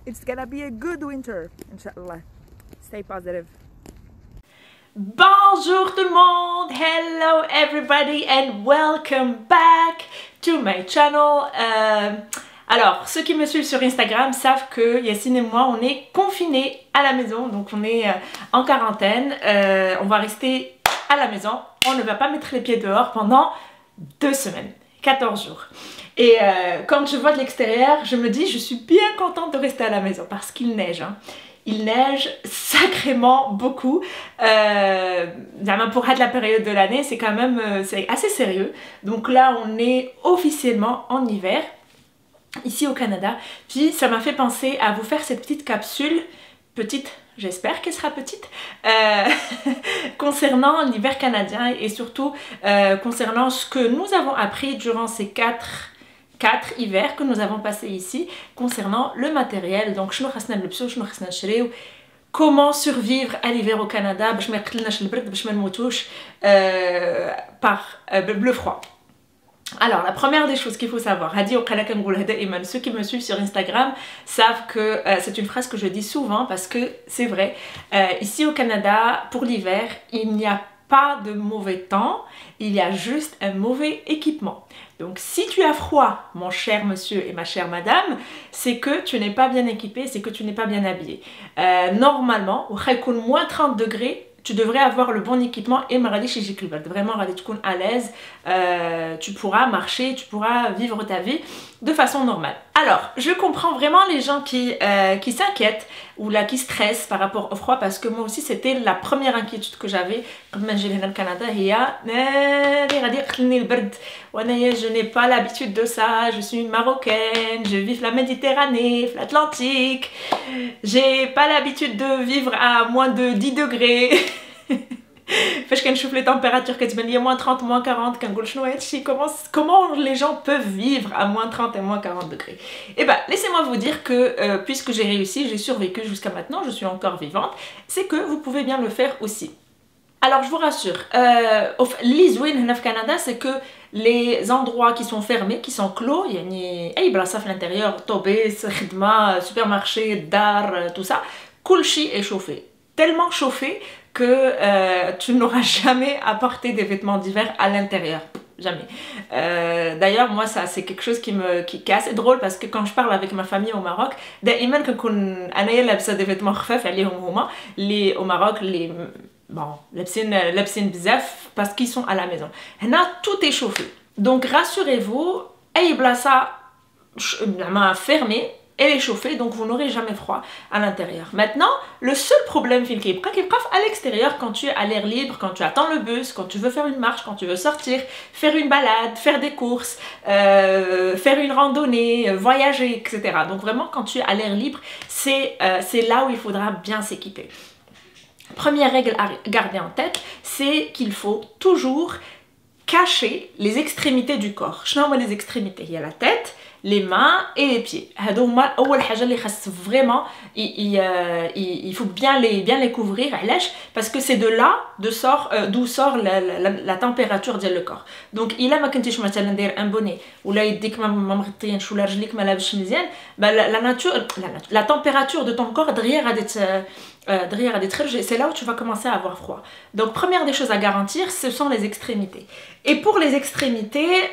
It's gonna be a good winter, inshallah. Stay positive. Bonjour tout le monde, hello everybody and welcome back to my channel. Alors, ceux qui me suivent sur Instagram savent que Yacine et moi, on est confinés à la maison, donc on est en quarantaine. On va rester à la maison, on ne va pas mettre les pieds dehors pendant 2 semaines, 14 jours. Et quand je vois de l'extérieur, je me dis je suis bien contente de rester à la maison parce qu'il neige. Hein. Il neige sacrément beaucoup. Pour la période de l'année, c'est quand même c'est assez sérieux. Donc là, on est officiellement en hiver, ici au Canada. Puis ça m'a fait penser à vous faire cette petite capsule, petite, j'espère qu'elle sera petite, concernant l'hiver canadien et surtout concernant ce que nous avons appris durant ces 4 hivers que nous avons passé ici concernant le matériel. Donc comment survivre à l'hiver au Canada par le froid. Alors la première des choses qu'il faut savoir, ceux qui me suivent sur Instagram savent que c'est une phrase que je dis souvent parce que c'est vrai, ici au Canada pour l'hiver il n'y a pas de mauvais temps, il y a juste un mauvais équipement. Donc si tu as froid, mon cher monsieur et ma chère madame, c'est que tu n'es pas bien équipé, c'est que tu n'es pas bien habillé. Normalement, au moins 30 degrés, tu devrais avoir le bon équipement et vraiment à l'aise, tu pourras marcher, tu pourras vivre ta vie de façon normale. Alors, je comprends vraiment les gens qui s'inquiètent ou là qui stressent par rapport au froid parce que moi aussi c'était la première inquiétude que j'avais quand j'ai venu au Canada. Je n'ai pas l'habitude de ça, je suis une Marocaine, je vis la Méditerranée, l'Atlantique, j'ai pas l'habitude de vivre à moins de 10 degrés. Fais que je les températures que tu me dis moins 30, moins 40, comment les gens peuvent vivre à moins 30 et moins 40 degrés. Et ben laissez-moi vous dire que puisque j'ai réussi, j'ai survécu jusqu'à maintenant, je suis encore vivante, c'est que vous pouvez bien le faire aussi. Alors je vous rassure, l'Iswin au Canada, c'est que les endroits qui sont fermés, qui sont clos, il y a une place à l'intérieur, tobis, khidma, supermarché, dar, tout ça, kulchi est chauffé. Tellement chauffé que tu n'auras jamais à porter des vêtements d'hiver à l'intérieur. Jamais. D'ailleurs, moi, ça c'est quelque chose qui est assez drôle parce que quand je parle avec ma famille au Maroc, دائما كنكون انايا لابسه des vêtements خفاف عليهم هما au Maroc les لابسين بزاف parce qu'ils sont à la maison. هنا tout est chauffé. Donc rassurez-vous, اي بلاصه fermée, elle est chauffée, donc vous n'aurez jamais froid à l'intérieur. Maintenant, le seul problème à l'extérieur, quand tu es à l'air libre, quand tu attends le bus, quand tu veux faire une marche, quand tu veux sortir, faire une balade, faire des courses, faire une randonnée, voyager, etc. Donc vraiment, quand tu es à l'air libre, c'est là où il faudra bien s'équiper. Première règle à garder en tête, c'est qu'il faut toujours cacher les extrémités du corps. Les extrémités, il y a la tête, les mains et les pieds. Vraiment, il faut bien les couvrir parce que c'est de là d'où sort la température du corps. Donc, il a un bonnet ou là il dit que la température de ton corps c'est là où tu vas commencer à avoir froid. Donc première des choses à garantir, ce sont les extrémités. Et pour les extrémités,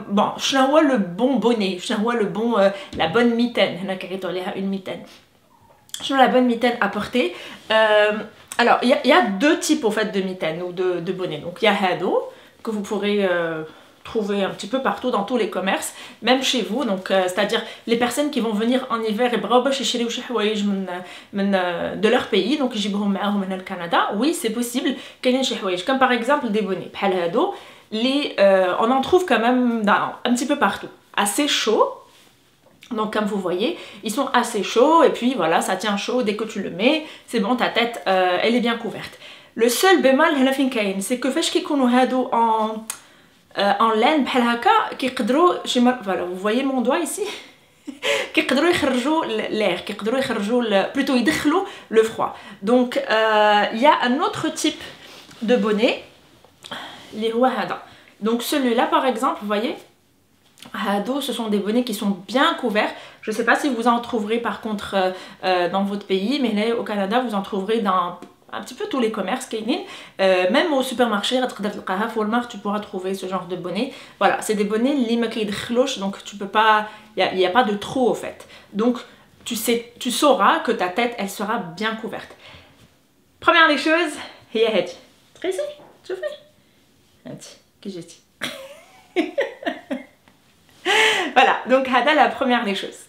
bon, je vois le bon bonnet, je vois la bonne mitaine, une mitaine. Je vois la bonne mitaine à porter. Alors il y a 2 types au fait de mitaine ou de bonnet. Donc il y a hado que vous pourrez trouver un petit peu partout dans tous les commerces, même chez vous. Donc c'est-à-dire les personnes qui vont venir en hiver et de leur pays, donc au Canada, oui c'est possible, comme par exemple des bonnets. On en trouve quand même un petit peu partout, assez chaud. Donc comme vous voyez, ils sont assez chauds et puis voilà, ça tient chaud dès que tu le mets, c'est bon, ta tête elle est bien couverte. Le seul bémol c'est que en laine voilà, vous voyez mon doigt ici, l'air, plutôt يدخلوا le froid. Donc il y a un autre type de bonnet, Donc celui-là par exemple, vous voyez, Hado, ce sont des bonnets qui sont bien couverts. Je ne sais pas si vous en trouverez par contre dans votre pays, mais là au Canada vous en trouverez dans un petit peu tous les commerces, même au supermarché, Walmart, tu pourras trouver ce genre de bonnets. Voilà, c'est des bonnets donc tu peux pas, il n'y a pas de trou au fait. Donc tu sauras que ta tête elle sera bien couverte. Première des choses, Tracy, tu fais que j'ai dit. Voilà, donc Hada, la première des choses.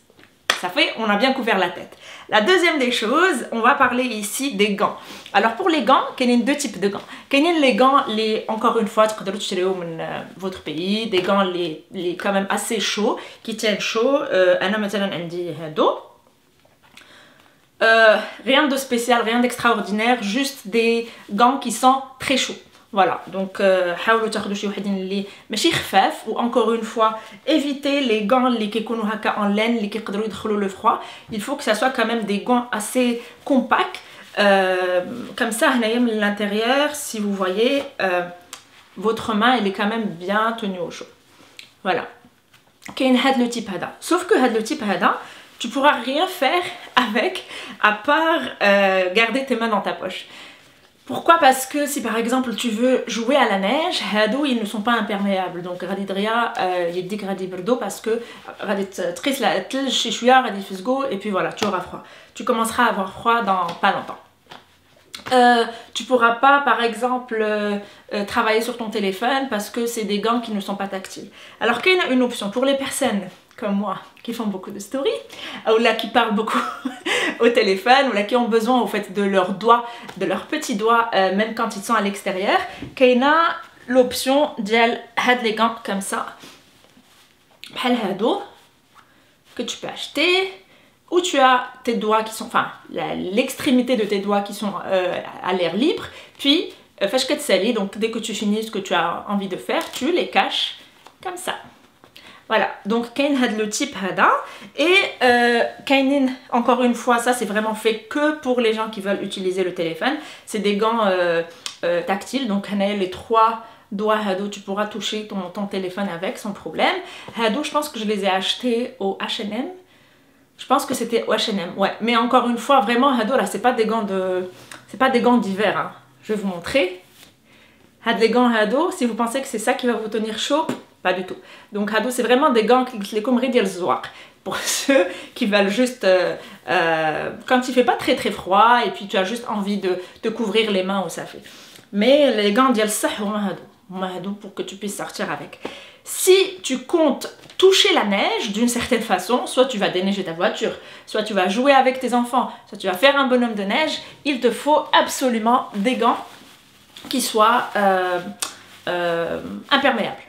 Ça fait, on a bien couvert la tête. La deuxième des choses, on va parler ici des gants. Alors pour les gants, il y a deux types de gants. Il y a les gants, encore une fois, votre pays, des gants quand même assez chauds, qui tiennent chaud. Rien de spécial, rien d'extraordinaire, juste des gants qui sont très chauds. Voilà, donc حاولوا تاخذوا شي وحدين اللي ماشي خفاف ou encore une fois évitez les gants اللي كيكونوا هكا en laine اللي كيقدروا يدخلوا le froid. Il faut que ça soit quand même des gants assez compacts comme ça هنايا من l'intérieur si vous voyez votre main elle est quand même bien tenue au chaud. Voilà. كاين هاد le type هذا. Sauf que هاد le type هذا tu pourras rien faire avec à part garder tes mains dans ta poche. Pourquoi? Parce que si par exemple tu veux jouer à la neige, هادو ils ne sont pas imperméables. Donc غادي دغيا يديك غادي يبردو parce que غادي تقيس الثلج شي شويه غادي يفسقو et puis voilà, tu auras froid. Tu commenceras à avoir froid dans pas longtemps. Tu pourras pas par exemple travailler sur ton téléphone parce que c'est des gants qui ne sont pas tactiles. Alors qu'il y a une option pour les personnes comme moi qui font beaucoup de stories ou là qui parlent beaucoup au téléphone ou là qui ont besoin au fait de leurs doigts, de leurs petits doigts même quand ils sont à l'extérieur, qu'il y a l'option d'al had les gants comme ça بحال هادو que tu peux acheter où tu as tes doigts qui sont, enfin l'extrémité de tes doigts qui sont à l'air libre, puis fâche que sali, donc dès que tu finis ce que tu as envie de faire, tu les caches comme ça. Voilà, donc kain had le type hada et kainin, encore une fois, ça c'est vraiment fait que pour les gens qui veulent utiliser le téléphone. C'est des gants tactiles, donc les trois doigts hado, tu pourras toucher ton téléphone avec sans problème. Hado, je pense que je les ai achetés au H&M. Je pense que c'était au H&M, ouais. Mais encore une fois, vraiment, hado là, c'est pas des gants d'hiver. Hein. Je vais vous montrer. Had les gants hado, si vous pensez que c'est ça qui va vous tenir chaud, pas du tout. Donc hado, c'est vraiment des gants les comme ridial zoar. Pour ceux qui veulent juste quand il fait pas très très froid et puis tu as juste envie de te couvrir les mains où ça fait. Mais les gants dial sah hado pour que tu puisses sortir avec. Si tu comptes toucher la neige d'une certaine façon, soit tu vas déneiger ta voiture, soit tu vas jouer avec tes enfants, soit tu vas faire un bonhomme de neige, il te faut absolument des gants qui soient imperméables.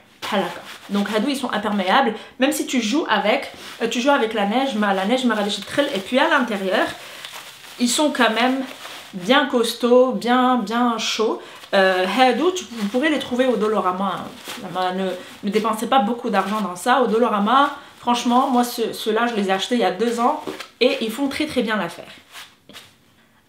Donc hadou ils sont imperméables, même si tu joues avec la neige, et puis à l'intérieur, ils sont quand même bien costauds, bien chauds. Hadou, vous pourrez les trouver au Dolorama. Ne dépensez pas beaucoup d'argent dans ça. Au Dolorama, franchement, moi ceux-là je les ai achetés il y a 2 ans et ils font très très bien l'affaire.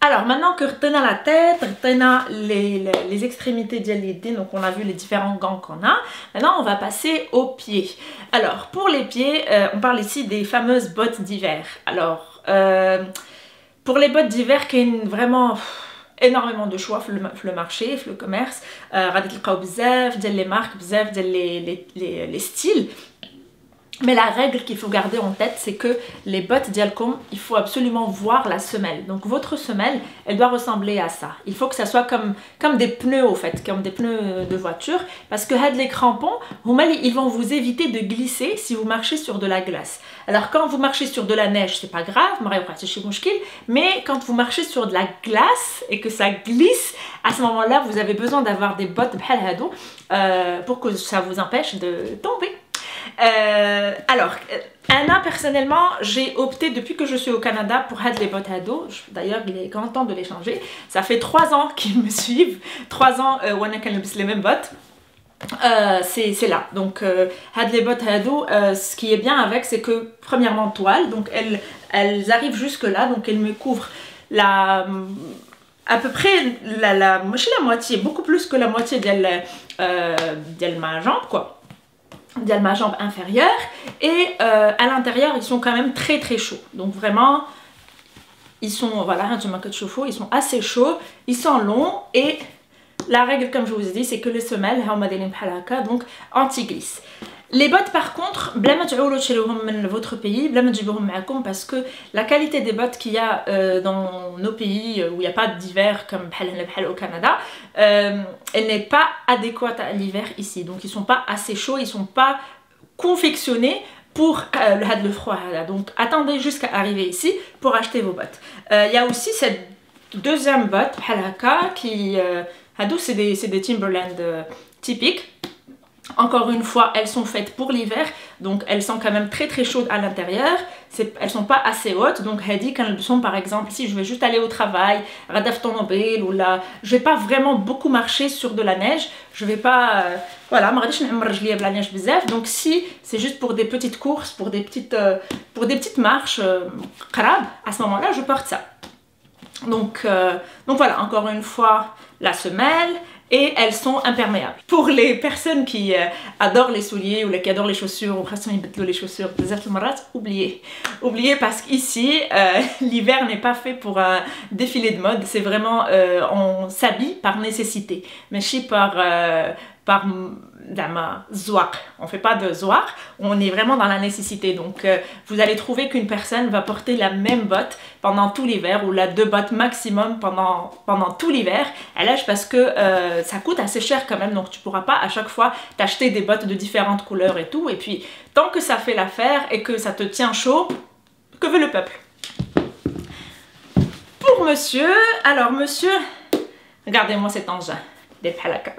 Alors maintenant que on a la tête, on a les extrémités d'Yalidin, donc on a vu les différents gants qu'on a. Maintenant on va passer aux pieds. Alors pour les pieds, on parle ici des fameuses bottes d'hiver. Alors pour les bottes d'hiver, qu'il y a vraiment énormément de choix sur le marché, sur le commerce. غادي تلقاو بزاف ديال les marques, بزاف ديال les styles. Mais la règle qu'il faut garder en tête, c'est que les bottes d'Yalcom, il faut absolument voir la semelle. Donc votre semelle, elle doit ressembler à ça. Il faut que ça soit comme des pneus au fait, comme des pneus de voiture. Parce que les crampons, ils vont vous éviter de glisser si vous marchez sur de la glace. Alors quand vous marchez sur de la neige, c'est pas grave, mais quand vous marchez sur de la glace et que ça glisse, à ce moment-là, vous avez besoin d'avoir des bottes pour que ça vous empêche de tomber. Alors, Anna, personnellement, j'ai opté depuis que je suis au Canada pour had les bottes hado. D'ailleurs, il est grand temps de les changer. Ça fait 3 ans qu'ils me suivent. 3 ans où on a les mêmes bottes. C'est là. Donc, had les bottes hado, ce qui est bien avec, c'est que, premièrement, toile. Donc, elles arrivent jusque là. Donc, elles me couvrent à peu près la moitié, beaucoup plus que la moitié de ma jambe, quoi. De ma jambe inférieure. Et à l'intérieur, ils sont quand même très très chauds. Donc vraiment, ils sont, voilà, ils sont assez chauds, ils sont longs. Et la règle, comme je vous ai dit, c'est que les semelles, donc anti-glisse. Les bottes par contre, votre pays, parce que la qualité des bottes qu'il y a dans nos pays où il n'y a pas d'hiver comme au Canada, elle n'est pas adéquate à l'hiver ici. Donc ils ne sont pas assez chauds, ils ne sont pas confectionnés pour le froid. Donc attendez jusqu'à arriver ici pour acheter vos bottes. Il y a aussi cette deuxième botte, qui, c'est des Timberland typiques. Encore une fois, elles sont faites pour l'hiver, donc elles sont quand même très très chaudes à l'intérieur. Elles sont pas assez hautes, donc Hadi, quand elles sont par exemple, si je vais juste aller au travail, radaf tonobel, ou là, je vais pas vraiment beaucoup marcher sur de la neige, je vais pas, voilà, la neige bizarre. Donc si c'est juste pour des petites courses, pour des petites marches, à ce moment-là, je porte ça. Donc voilà, encore une fois, la semelle. Et elles sont imperméables. Pour les personnes qui adorent les souliers ou qui adorent les chaussures ou les chaussures, oubliez. Oubliez parce qu'ici, l'hiver n'est pas fait pour un défilé de mode. C'est vraiment, on s'habille par nécessité. Mais si par zouak. On fait pas de zouak, on est vraiment dans la nécessité. Donc vous allez trouver qu'une personne va porter la même botte pendant tout l'hiver ou la 2 bottes maximum pendant tout l'hiver. Parce que ça coûte assez cher quand même, donc tu pourras pas à chaque fois t'acheter des bottes de différentes couleurs et tout. Et puis tant que ça fait l'affaire et que ça te tient chaud, que veut le peuple? Pour monsieur, alors monsieur, regardez-moi cet engin des palaka.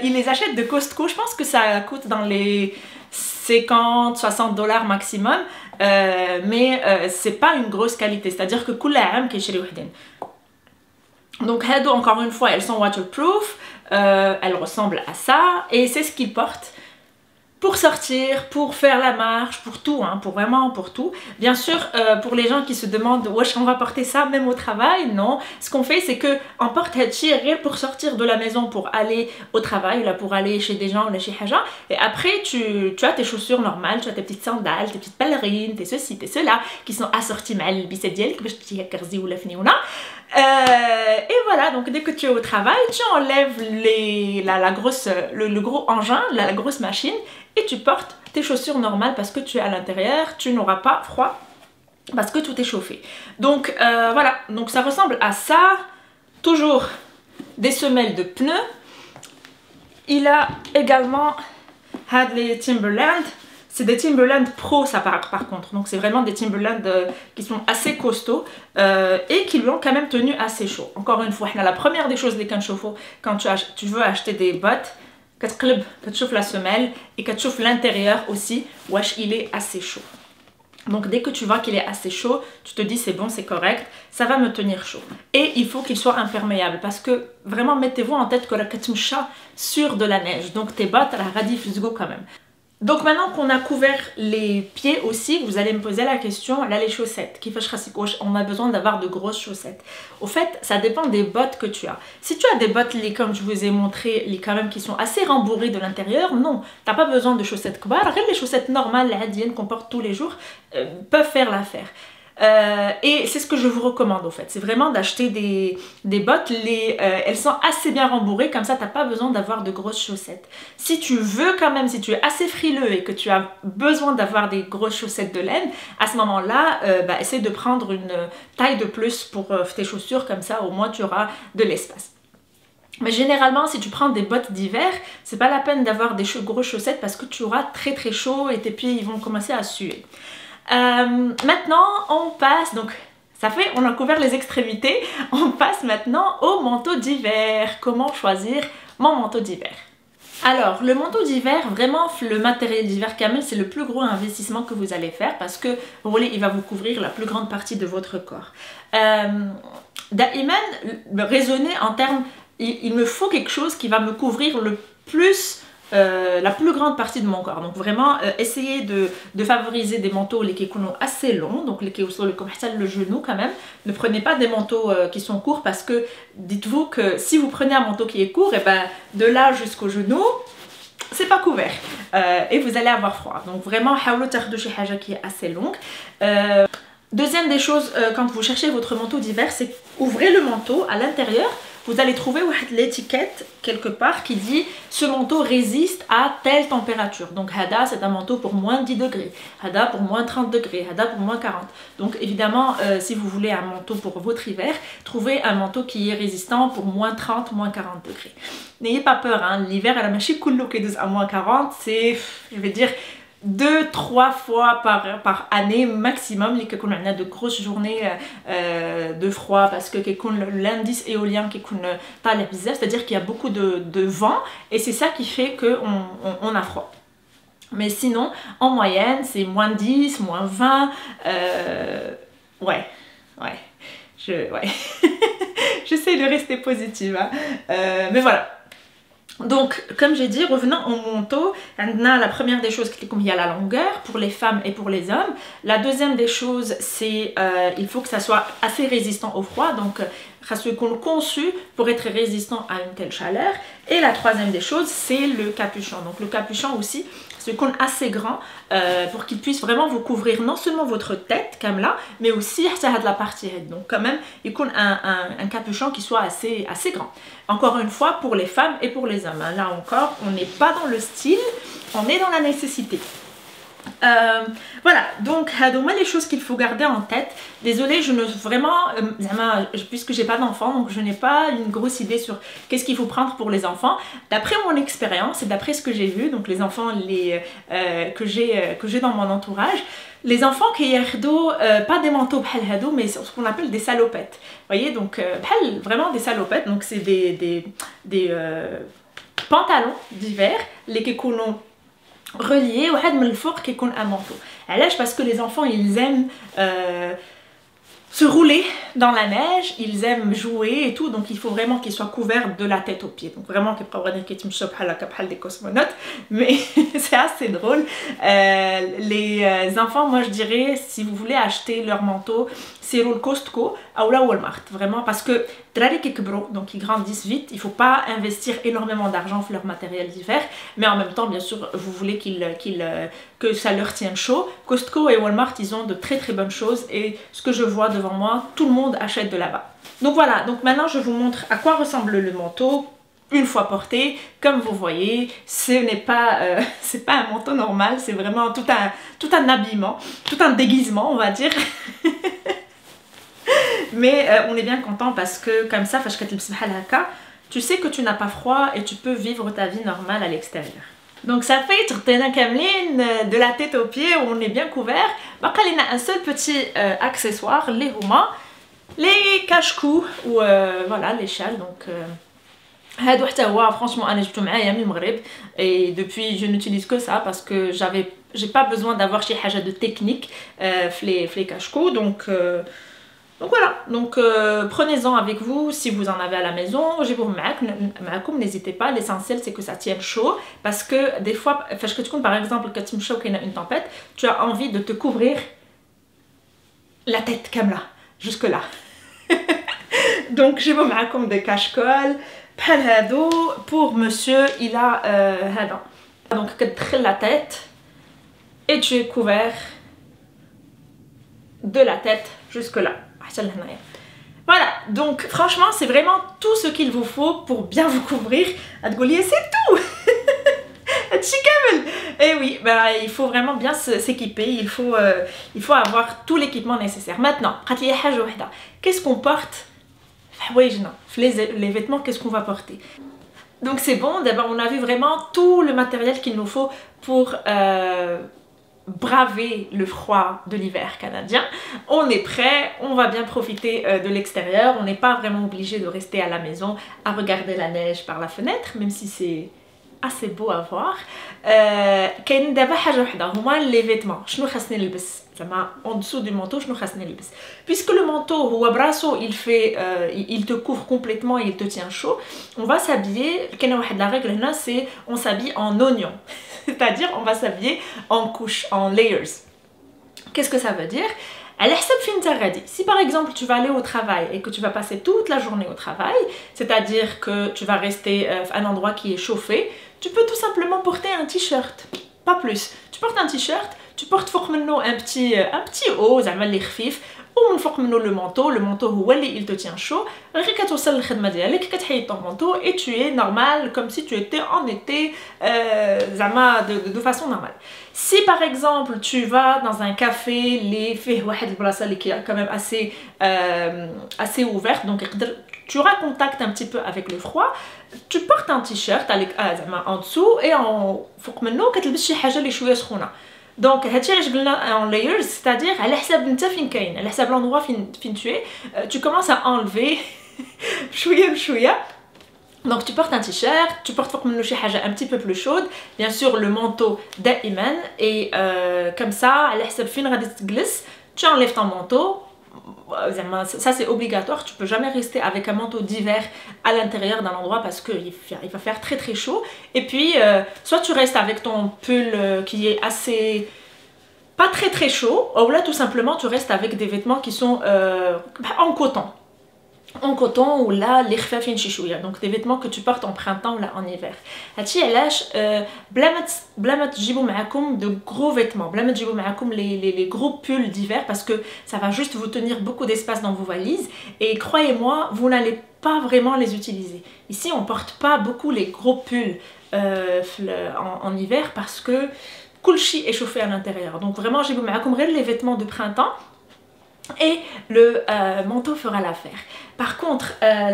Il les achète de Costco, je pense que ça coûte dans les 50-60 $ maximum, mais c'est pas une grosse qualité, c'est-à-dire que donc encore une fois, elles sont waterproof, elles ressemblent à ça, et c'est ce qu'ils portent pour sortir, pour faire la marche, pour tout, hein, vraiment pour tout. Bien sûr, pour les gens qui se demandent wesh, on va porter ça même au travail, non. Ce qu'on fait, c'est que on porte Hachi pour sortir de la maison, pour aller au travail, là, pour aller chez des gens, là, chez Haja. Et après, tu as tes chaussures normales, tu as tes petites sandales, tes petites ballerines, tes ceci, tes cela, qui sont assorties mal, et voilà, donc dès que tu es au travail, tu enlèves le gros engin, la grosse machine, et tu portes tes chaussures normales parce que tu es à l'intérieur, tu n'auras pas froid parce que tout est chauffé. Donc voilà, donc ça ressemble à ça. Toujours des semelles de pneus. Il a également les Timberland. C'est des Timberland Pro ça par contre, donc c'est vraiment des Timberland qui sont assez costauds et qui lui ont quand même tenu assez chaud. Encore une fois, la première des choses les quand tu veux acheter des bottes, tu trouves la semelle et tu trouves l'intérieur aussi, wesh, il est assez chaud. Donc dès que tu vois qu'il est assez chaud, tu te dis c'est bon, c'est correct, ça va me tenir chaud. Et il faut qu'il soit imperméable parce que vraiment mettez-vous en tête que la katmcha sur de la neige, donc tes bottes la radif go quand même. Donc maintenant qu'on a couvert les pieds aussi, vous allez me poser la question, là les chaussettes, on a besoin d'avoir de grosses chaussettes. Au fait, ça dépend des bottes que tu as. Si tu as des bottes, comme je vous ai montré, quand même qui sont assez rembourrées de l'intérieur, non, t'as pas besoin de chaussettes kbar. Les chaussettes normales, les hadiennes qu'on porte tous les jours, peuvent faire l'affaire. Et c'est ce que je vous recommande au fait, c'est vraiment d'acheter des bottes, elles sont assez bien rembourrées, comme ça t'as pas besoin d'avoir de grosses chaussettes. Si tu veux quand même, si tu es assez frileux et que tu as besoin d'avoir des grosses chaussettes de laine, à ce moment là, essaye de prendre une taille de plus pour tes chaussures, comme ça au moins tu auras de l'espace. Mais généralement, si tu prends des bottes d'hiver, c'est pas la peine d'avoir des grosses chaussettes parce que tu auras très très chaud et tes pieds ils vont commencer à suer. Maintenant on passe, donc ça fait, on a couvert les extrémités, on passe maintenant au manteau d'hiver. Comment choisir mon manteau d'hiver? Alors le manteau d'hiver, vraiment le matériel d'hiver Camel, c'est le plus gros investissement que vous allez faire parce que vous voyez, il va vous couvrir la plus grande partie de votre corps. Da'iman, raisonner en termes, il me faut quelque chose qui va me couvrir le plus la plus grande partie de mon corps. Donc vraiment, essayez de favoriser des manteaux qui sont assez longs, donc les qui sont le genou quand même. Ne prenez pas des manteaux qui sont courts parce que dites-vous que si vous prenez un manteau qui est court, et ben de là jusqu'au genou, c'est pas couvert et vous allez avoir froid. Donc vraiment, حاولوا تاخدوا شي حاجة qui est assez longue. Deuxième des choses, quand vous cherchez votre manteau d'hiver, c'est ouvrez le manteau à l'intérieur. Vous allez trouver l'étiquette quelque part qui dit ce manteau résiste à telle température. Donc Hada, c'est un manteau pour moins 10 degrés, Hada pour moins 30 degrés, Hada pour moins 40. Donc évidemment, si vous voulez un manteau pour votre hiver, trouvez un manteau qui est résistant pour moins 30, moins 40 degrés. N'ayez pas peur, hein, l'hiver à la machine à moins 40, c'est, je vais dire, 2-3 fois par année maximum. Les qu'on a de grosses journées de froid parce que l'indice éolien qui pas la bizarre, c'est-à-dire qu'il y a beaucoup de vent et c'est ça qui fait qu'on a froid. Mais sinon, en moyenne, c'est moins 10, moins 20. Ouais. J'essaie de rester positive. Hein. Mais voilà. Donc, comme j'ai dit, revenons au manteau. La première des choses, il y a la longueur pour les femmes et pour les hommes. La deuxième des choses, c'est il faut que ça soit assez résistant au froid. Donc, qu'on conçu pour être résistant à une telle chaleur. Et la troisième des choses, c'est le capuchon. Donc, le capuchon aussi, c'est qu'on est assez grand pour qu'il puisse vraiment vous couvrir non seulement votre tête, comme là, mais aussi la partie head. Donc, quand même, il faut un capuchon qui soit assez grand. Encore une fois, pour les femmes et pour les hommes. Hein. Là encore, on n'est pas dans le style, on est dans la nécessité. Voilà, donc les choses qu'il faut garder en tête. Désolée, je ne vraiment, puisque j'ai pas d'enfants, donc je n'ai pas une grosse idée sur qu'est-ce qu'il faut prendre pour les enfants. D'après mon expérience et d'après ce que j'ai vu, donc les enfants que j'ai dans mon entourage, les enfants qui ont pas des manteaux mais ce qu'on appelle des salopettes. Vous voyez, donc vraiment des salopettes, donc c'est des pantalons d'hiver, les kékounos relié ou من الفوق كيكون un manteau. علاش parce que les enfants ils aiment se rouler dans la neige, ils aiment jouer et tout, donc il faut vraiment qu'ils soient couverts de la tête aux pieds. Donc vraiment qu'ils des cosmonautes, mais c'est assez drôle. Les enfants, moi je dirais, si vous voulez acheter leur manteau, c'est le Costco ou la Walmart, vraiment, parce que donc ils grandissent vite, il ne faut pas investir énormément d'argent sur leur matériel d'hiver, mais en même temps, bien sûr, vous voulez que ça leur tienne chaud. Costco et Walmart, ils ont de très très bonnes choses et ce que je vois devant moi, tout le monde achète de là-bas. Donc voilà, donc maintenant je vous montre à quoi ressemble le manteau une fois porté. Comme vous voyez, ce n'est pas, c'est pas un manteau normal, c'est vraiment tout un habillement, tout un déguisement, on va dire. Mais on est bien content parce que comme ça, tu sais que tu n'as pas froid et tu peux vivre ta vie normale à l'extérieur. Donc ça fait de la tête aux pieds, on est bien couvert. Il y a un seul petit accessoire, les cache-cou ou voilà, les châles. Donc franchement, et depuis je n'utilise que ça parce que j'ai pas besoin d'avoir chez Haja de technique les cache-cou. Donc voilà, donc prenez-en avec vous si vous en avez à la maison. N'hésitez pas, l'essentiel c'est que ça tienne chaud parce que des fois, par exemple, quand tu me choques une tempête, tu as envie de te couvrir la tête comme là, jusque là. Donc j'ai des cache-cols, pour monsieur, il a donc la tête et tu es couvert de la tête jusque là. Voilà, donc franchement c'est vraiment tout ce qu'il vous faut pour bien vous couvrir. C'est tout. Et oui, bah, il faut vraiment bien s'équiper, il faut avoir tout l'équipement nécessaire. Maintenant, qu'est-ce qu'on porte? Les vêtements, qu'est-ce qu'on va porter? Donc c'est bon, d'abord on a vu vraiment tout le matériel qu'il nous faut pour braver le froid de l'hiver canadien. On est prêt, on va bien profiter de l'extérieur, on n'est pas vraiment obligé de rester à la maison à regarder la neige par la fenêtre, même si c'est assez beaux à voir. كاين دابا حاجه وحده هما لي فيتمون شنو خاصني نلبس زعما en dessous du manteau شنو خاصني نلبس puisque le manteau هو براسو il te couvre complètement et il te tient chaud. On va s'habiller كاينه واحد la règle هنا c'est on s'habille en oignon c'est-à-dire on va s'habiller en couches en layers. Qu'est-ce que ça veut dire? Si par exemple tu vas aller au travail et que tu vas passer toute la journée au travail, c'est-à-dire que tu vas rester à un endroit qui est chauffé, tu peux tout simplement porter un t-shirt, pas plus. Tu portes un t-shirt, tu portes فوق منه un petit haut زعما اللي خفيف ومن فوق منه le manteau هو اللي il te tient chaud. غير كتوصل للخدمه ديالك كتحيد ton manteau et tu es normal comme si tu étais en été زعما de façon normale. Si par exemple tu vas dans un café اللي فيه واحد البلاصه اللي كي quand même assez ouverte donc tu auras contact un petit peu avec le froid, tu portes un t-shirt en dessous et فوق منه كتلبس شي حاجه اللي شويه سخونه. دونك هادشي علاش قلنا en layers, c'est-à-dire على حساب انت فين كاين على حساب l'endroit فين tu es, tu commences à enlever بشويه بشويه. Donc tu portes un t-shirt, tu portes فوق منه شي حاجه un petit peu plus chaude, bien sûr le manteau دائما et comme ça على حساب فين غادي تجلس tu enlèves ton manteau. Ça c'est obligatoire, tu peux jamais rester avec un manteau d'hiver à l'intérieur d'un endroit parce qu'il va faire très très chaud. Et puis soit tu restes avec ton pull qui est assez pas très très chaud, ou là tout simplement tu restes avec des vêtements qui sont en coton ou là les خفافين شي شويه, donc des vêtements que tu portes en printemps ou là en hiver. هادشي علاش بلا ما تجيبوا معاكم de gros vêtements, بلا ما تجيبوا معاكم les gros pulls d'hiver parce que ça va juste vous tenir beaucoup d'espace dans vos valises et croyez-moi vous n'allez pas vraiment les utiliser. Ici on porte pas beaucoup les gros pulls en hiver parce que كلشي est chauffé à l'intérieur, donc vraiment جيبوا معاكم غير les vêtements de printemps et le manteau fera l'affaire. Par contre,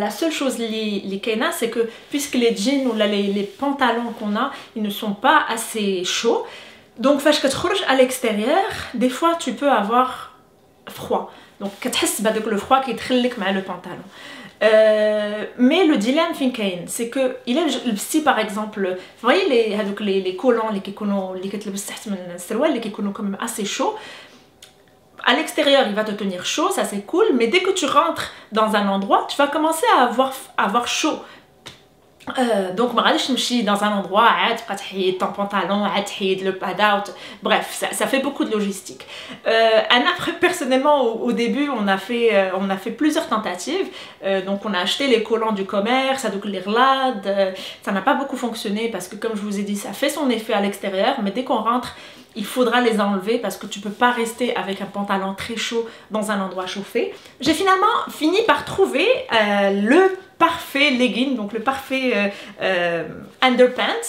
la seule chose les kaina, c'est que puisque les jeans ou les pantalons qu'on a, ils ne sont pas assez chauds, donc فاش كتخرج à l'extérieur, des fois tu peux avoir froid. Donc كتحس بهذاك le froid كيدخل لك مع le pantalon. Mais le dilemme فين كاين, c'est que il est لبستي par exemple, vous voyez les collants اللي كيكونوا اللي كتلبس تحت من السروال اللي كيكونوا comme assez chauds. À l'extérieur, il va te tenir chaud, ça c'est cool, mais dès que tu rentres dans un endroit, tu vas commencer à avoir chaud. Donc, je suis dans un endroit, tu ton pantalon, le pad out, bref, ça fait beaucoup de logistique. Personnellement, au début, on a fait plusieurs tentatives. Donc, on a acheté les collants du commerce, donc les RLAD, ça n'a pas beaucoup fonctionné parce que, comme je vous ai dit, ça fait son effet à l'extérieur, mais dès qu'on rentre, il faudra les enlever parce que tu peux pas rester avec un pantalon très chaud dans un endroit chauffé. J'ai finalement fini par trouver le parfait legging, donc le parfait underpants,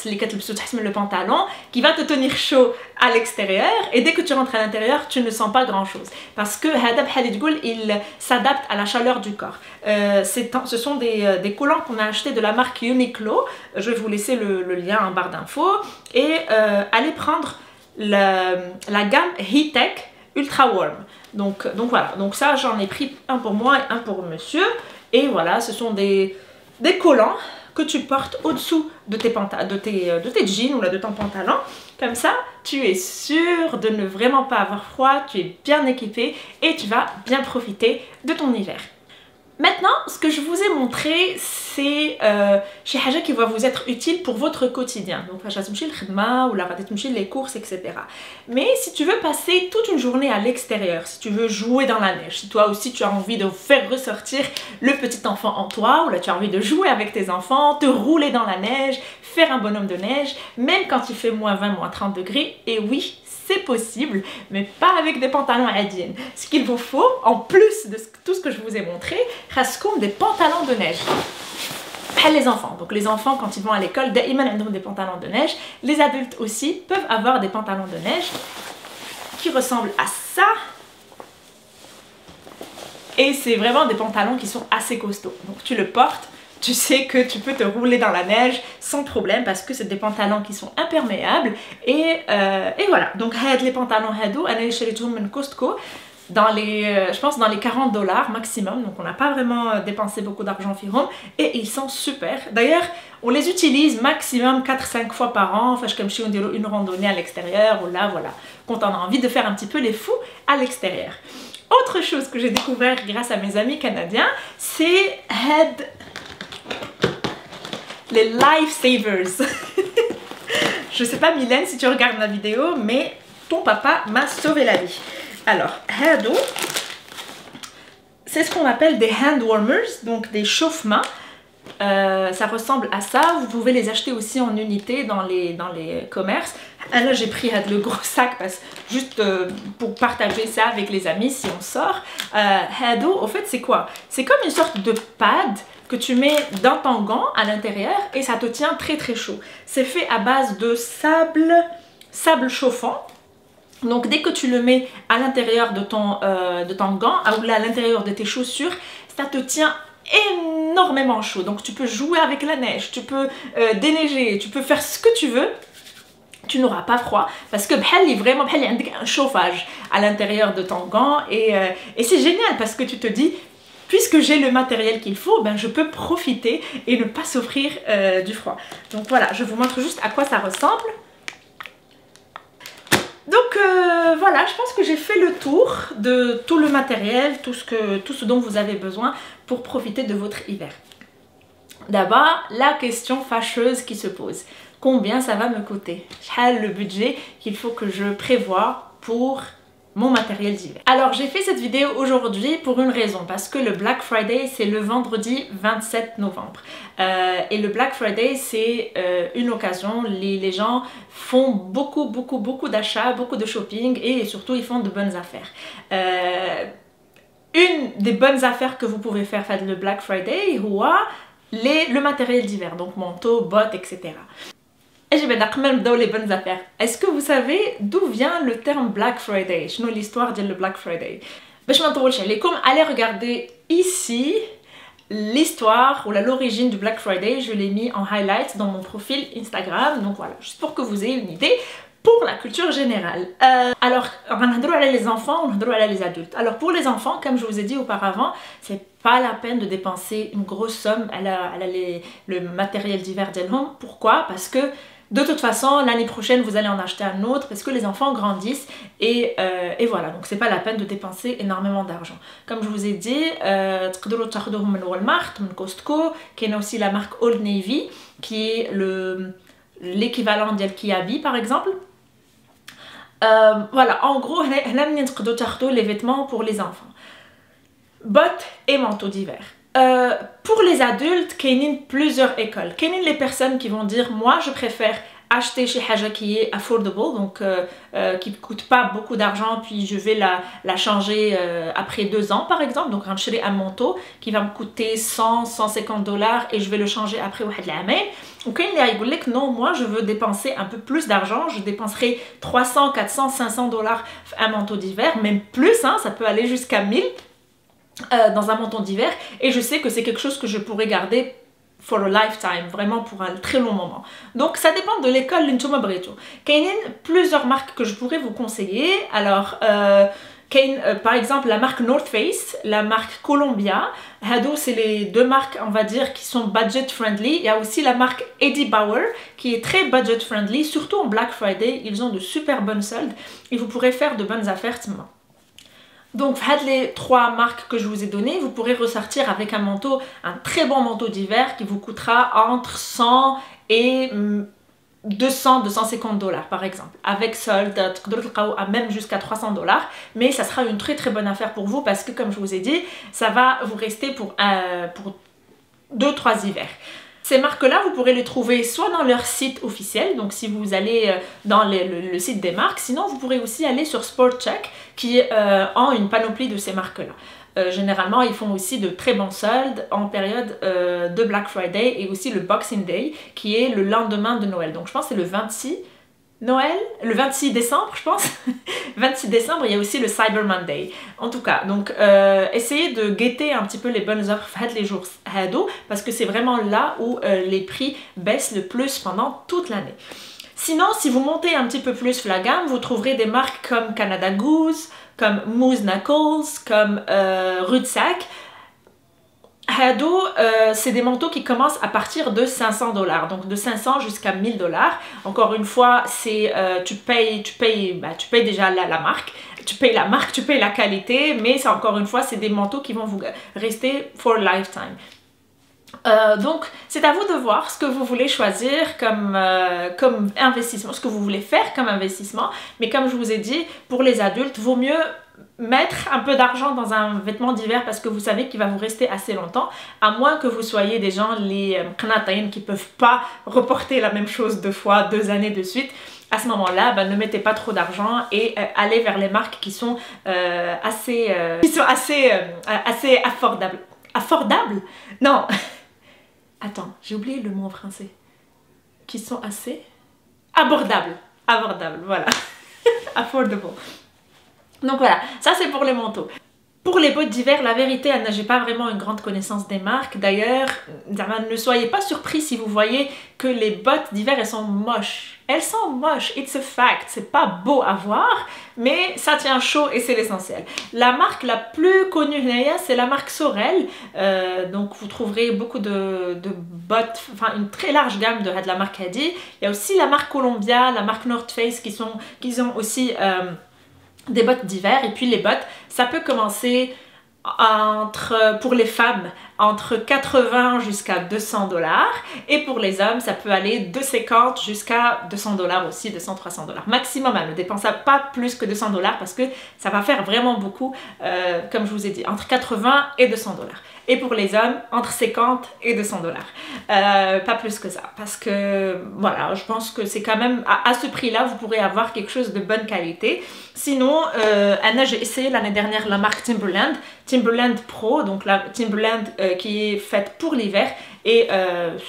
le pantalon, qui va te tenir chaud à l'extérieur et dès que tu rentres à l'intérieur, tu ne sens pas grand chose parce que il s'adapte à la chaleur du corps. Ce sont des collants qu'on a achetés de la marque Uniqlo. Je vais vous laisser le lien en barre d'infos et allez prendre la gamme Heattech Ultra Warm. Donc voilà, donc ça j'en ai pris un pour moi et un pour monsieur. Et voilà, ce sont des collants que tu portes au-dessous de tes jeans ou là, de ton pantalon. Comme ça, tu es sûr de ne vraiment pas avoir froid, tu es bien équipé et tu vas bien profiter de ton hiver. Maintenant, ce que je vous ai montré, c'est chez Haja qui va vous être utile pour votre quotidien. Donc, les courses, etc. Mais si tu veux passer toute une journée à l'extérieur, si tu veux jouer dans la neige, si toi aussi tu as envie de faire ressortir le petit enfant en toi, ou là tu as envie de jouer avec tes enfants, te rouler dans la neige, faire un bonhomme de neige, même quand il fait moins 20, moins 30 degrés, et oui, c'est possible, mais pas avec des pantalons adiennes. Ce qu'il vous faut, en plus de tout ce que je vous ai montré, rascoum des pantalons de neige. Les enfants, donc les enfants quand ils vont à l'école, ils ont des pantalons de neige. Les adultes aussi peuvent avoir des pantalons de neige qui ressemblent à ça. Et c'est vraiment des pantalons qui sont assez costauds. Donc tu le portes, tu sais que tu peux te rouler dans la neige sans problème parce que c'est des pantalons qui sont imperméables et voilà. Donc les pantalons hadou, انا شريتهم من Costco. dans les, je pense dans les 40 $ maximum, donc on n'a pas vraiment dépensé beaucoup d'argent firom, et ils sont super. D'ailleurs, on les utilise maximum 4-5 fois par an, enfin comme si on dirait une randonnée à l'extérieur, ou là voilà, quand on a envie de faire un petit peu les fous à l'extérieur. Autre chose que j'ai découvert grâce à mes amis canadiens, c'est les Lifesavers. Je sais pas Mylène si tu regardes ma vidéo, mais ton papa m'a sauvé la vie. Alors, hado, c'est ce qu'on appelle des hand warmers, donc des chauffe-mains. Ça ressemble à ça. Vous pouvez les acheter aussi en unité dans les commerces. Là j'ai pris le gros sac parce juste pour partager ça avec les amis si on sort. Hado, au fait c'est quoi? C'est comme une sorte de pad que tu mets dans ton gant à l'intérieur et ça te tient très très chaud. C'est fait à base de sable chauffant. Donc dès que tu le mets à l'intérieur de ton gant ou à l'intérieur de tes chaussures, ça te tient énormément chaud. Donc tu peux jouer avec la neige, tu peux déneiger, tu peux faire ce que tu veux. Tu n'auras pas froid parce que vraiment il y a un chauffage à l'intérieur de ton gant et c'est génial parce que tu te dis puisque j'ai le matériel qu'il faut, ben je peux profiter et ne pas souffrir du froid. Donc voilà, je vous montre juste à quoi ça ressemble. Donc voilà, je pense que j'ai fait le tour de tout le matériel, tout ce dont vous avez besoin pour profiter de votre hiver. D'abord, la question fâcheuse qui se pose. Combien ça va me coûter? Quel est le budget qu'il faut que je prévoie pour mon matériel d'hiver? Alors j'ai fait cette vidéo aujourd'hui pour une raison, parce que le Black Friday c'est le vendredi 27 novembre et le Black Friday c'est une occasion, les gens font beaucoup d'achats, beaucoup de shopping et surtout ils font de bonnes affaires. Une des bonnes affaires que vous pouvez faire le Black Friday c'est le matériel d'hiver, donc manteau, bottes, etc. Et je vais d'abord les bonnes affaires. Est-ce que vous savez d'où vient le terme Black Friday? Je sais l'histoire de le Black Friday. Mais je m'interroge, allez regarder ici l'histoire ou l'origine du Black Friday. Je l'ai mis en highlight dans mon profil Instagram. Donc voilà, juste pour que vous ayez une idée pour la culture générale. Alors, on va les enfants, on va les adultes. Alors pour les enfants, comme je vous ai dit auparavant, c'est pas la peine de dépenser une grosse somme à le matériel d'hiver d'Elhom. Pourquoi? Parce que de toute façon, l'année prochaine, vous allez en acheter un autre parce que les enfants grandissent et voilà. Donc, c'est pas la peine de dépenser énormément d'argent. Comme je vous ai dit, Walmart, Costco, qui est aussi la marque Old Navy, qui est l'équivalent d'El Kiabi, par exemple. Voilà, en gros, les vêtements pour les enfants. Bottes et manteaux d'hiver. Pour les adultes, il y a plusieurs écoles. Il y a les personnes qui vont dire moi je préfère acheter chez Haja qui est affordable, donc qui ne coûte pas beaucoup d'argent, puis je vais la changer après 2 ans par exemple. Donc je vais acheter un manteau qui va me coûter 100-150 $ et je vais le changer après la année. Donc il y a qui disent non, moi je veux dépenser un peu plus d'argent, je dépenserai 300, 400, 500 $ un manteau d'hiver, même plus, hein, ça peut aller jusqu'à 1000 dans un manteau d'hiver, et je sais que c'est quelque chose que je pourrais garder for a lifetime, vraiment pour un très long moment. Donc ça dépend de l'école l'intuma breto. Il y a plusieurs marques que je pourrais vous conseiller. Alors par exemple la marque North Face, la marque Columbia. Hado, c'est les deux marques, on va dire, qui sont budget friendly. Il y a aussi la marque Eddie Bauer qui est très budget friendly, surtout en Black Friday. Ils ont de super bonnes soldes et vous pourrez faire de bonnes affaires. Donc, les 3 marques que je vous ai données, vous pourrez ressortir avec un manteau, un très bon manteau d'hiver qui vous coûtera entre 100 et 200-250 $ par exemple. Avec solde, même jusqu'à 300 $. Mais ça sera une très bonne affaire pour vous parce que, comme je vous ai dit, ça va vous rester pour 2-3 hivers. Ces marques-là, vous pourrez les trouver soit dans leur site officiel, donc si vous allez dans le site des marques, sinon vous pourrez aussi aller sur SportCheck qui ont une panoplie de ces marques-là. Généralement, ils font aussi de très bons soldes en période de Black Friday et aussi le Boxing Day qui est le lendemain de Noël. Donc je pense que c'est le 26 Noël, le 26 décembre je pense. 26 décembre, il y a aussi le Cyber Monday. En tout cas, donc essayez de guetter un petit peu les bonnes offres les jours hado parce que c'est vraiment là où les prix baissent le plus pendant toute l'année. Sinon, si vous montez un petit peu plus la gamme, vous trouverez des marques comme Canada Goose, comme Moose Knuckles, comme Rudsack. Hado, c'est des manteaux qui commencent à partir de 500 $, donc de 500 jusqu'à 1000 $. Encore une fois, c'est tu payes déjà la marque, tu payes la qualité, mais c'est encore une fois, c'est des manteaux qui vont vous rester for lifetime. Donc c'est à vous de voir ce que vous voulez choisir comme investissement, ce que vous voulez faire comme investissement, mais comme je vous ai dit, pour les adultes, vaut mieux mettre un peu d'argent dans un vêtement d'hiver parce que vous savez qu'il va vous rester assez longtemps, à moins que vous soyez des gens, les qnatayn, qui peuvent pas reporter la même chose 2 fois, 2 années de suite. À ce moment-là, ne mettez pas trop d'argent et allez vers les marques qui sont assez affordables. Affordable? Non. Attends, j'ai oublié le mot en français. Qui sont assez abordables. Abordables, voilà. Affordable. Donc voilà, ça c'est pour les manteaux. Pour les bottes d'hiver, la vérité, j'ai pas vraiment une grande connaissance des marques. D'ailleurs, ne soyez pas surpris si vous voyez que les bottes d'hiver, elles sont moches. Elles sont moches, it's a fact. C'est pas beau à voir, mais ça tient chaud et c'est l'essentiel. La marque la plus connue, c'est la marque Sorel. Donc vous trouverez beaucoup de bottes, enfin une très large gamme de la marque Hadi. Il y a aussi la marque Columbia, la marque North Face qui ont aussi des bottes d'hiver. Et puis les bottes, ça peut commencer pour les femmes entre 80 jusqu'à 200 $, et pour les hommes ça peut aller de 50 jusqu'à 200 $ aussi, 200-300 $ maximum. Ne dépensez pas plus que 200 $ parce que ça va faire vraiment beaucoup, comme je vous ai dit, entre 80 et 200 $. Et pour les hommes, entre 50 et 200 $. Pas plus que ça. Parce que, voilà, je pense que c'est quand même, à ce prix-là, vous pourrez avoir quelque chose de bonne qualité. Sinon, Anna, j'ai essayé l'année dernière la marque Timberland Pro, donc la Timberland qui est faite pour l'hiver. Et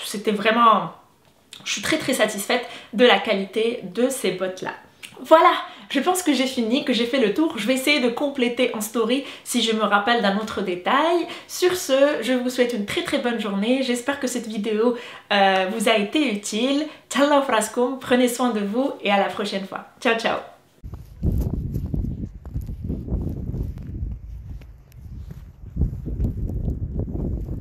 c'était vraiment... Je suis très satisfaite de la qualité de ces bottes-là. Voilà, je pense que j'ai fini, que j'ai fait le tour. Je vais essayer de compléter en story si je me rappelle d'un autre détail. Sur ce, je vous souhaite une très bonne journée. J'espère que cette vidéo vous a été utile. Tchau fraskum, prenez soin de vous et à la prochaine fois. Ciao ciao.